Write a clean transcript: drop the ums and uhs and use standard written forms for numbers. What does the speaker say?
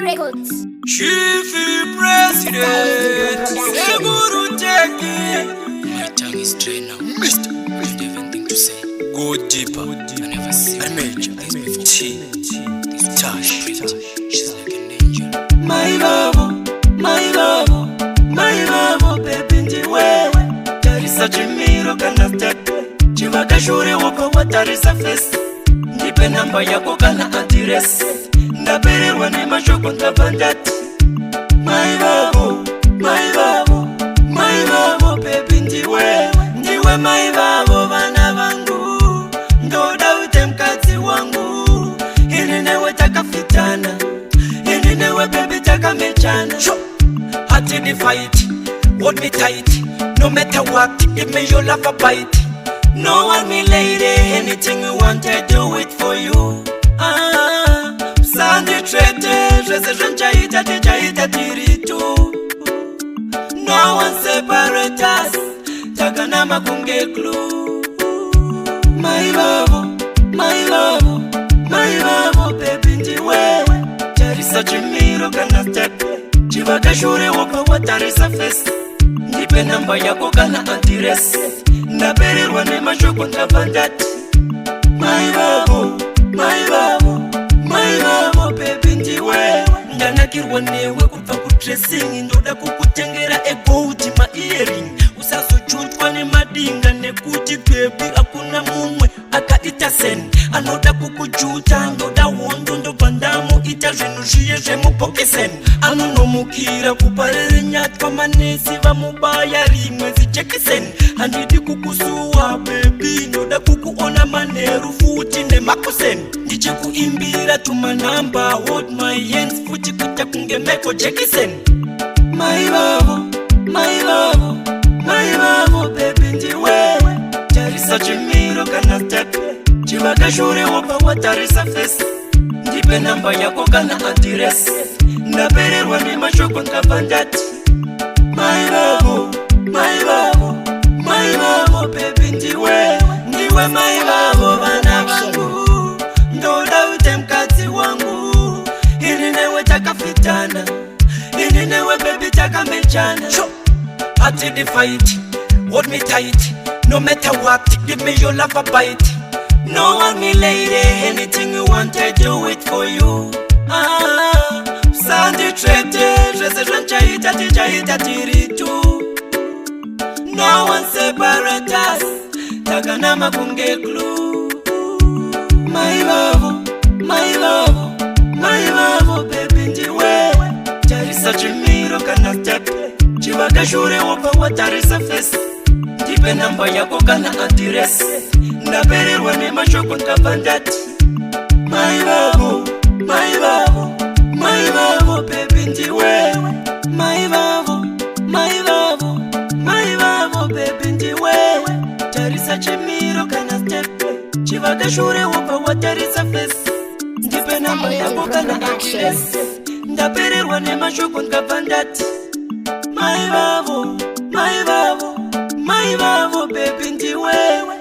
Records. Chief President, Seguru Teki. My tongue is dry now. Mister, I don't have anything to say. Go deeper. I never seen I made you. this before. This This Tash. pretty. She's like an angel. My babo, baby ndi wewe. Tarisa chimiro kana step. Chivaga shuri wako watarisa face. Nipe namba yako kana address. Ndaberewa ni mashoko ndabandati. My babo, baby ndi wewe. Ndiwe my babo bana bangu. Ndoda ute mkazi wangu. Hili newe takafitana. Hili newe baby takamechana. Hati the fight, hold me tight. No matter what, give me your love a bite. No one me lady, anything you want I do it for you. Sandy trete, rese jaita tiritu. No one separate us, takana makunge glue. My babo, baby ndi wewe. Tarisa chimiro kana step. Chivaga shuri wako watarisa face. Nipe namba yako kana address. Ndaberewa ni mashoko ndabandati. My babo, baby ndi wewe. Ndanakirwa newe kuva ku dressing. Ndoda kukutengera egouti ma earring. Usazochutwa ni madinga nekuti baby akuna mumwe akaita sen. Anoda kukujuta ndoda wondo ndobandamu ita zvinu zviye zvemupokesen. Anonomukira kuparire nyatwa manesi vamubaya rimwe zijekisen. Handidi kukusuwa baby ndoda kukuona manheru futi nemakusen. Ndichikuimbira tumanamba hold my hands futi kuita kunge Michael Jackson. My babo, baby ndi wewe. Tarisa chimiro kana step. Chivaga shuri wako watarisa face. Ndipe namba yako kana address. Ndaberewa ni mashoko ndabandati. My babo, baby ndi wewe. Ndiwe my babo bana bangu. Ndoda ute mkazi wangu. Hili newe takafitana. Hili newe baby takamechana. Hati the fight, hold me tight. No matter what, give me your love a bite. No one me lady, anything you want I do it for you. Sandy trete, rese jaita tiritu. No one separate us, takana makunge glue. My babo, baby ndi wewe. Tarisa chimiro kana step. Chivaga shuri wako watarisa face. Ndipe namba yako kana address. Ndaberewa ni mashoko ndabandati. My babo, baby ndi wewe. My babo, baby ndi wewe. Tarisa chimiro kana step. Chivaga shuri wako watarisa face. Ndipe namba yako kana address. Ndaberewa ni mashoko ndabandati. My babo, baby ndi wewe.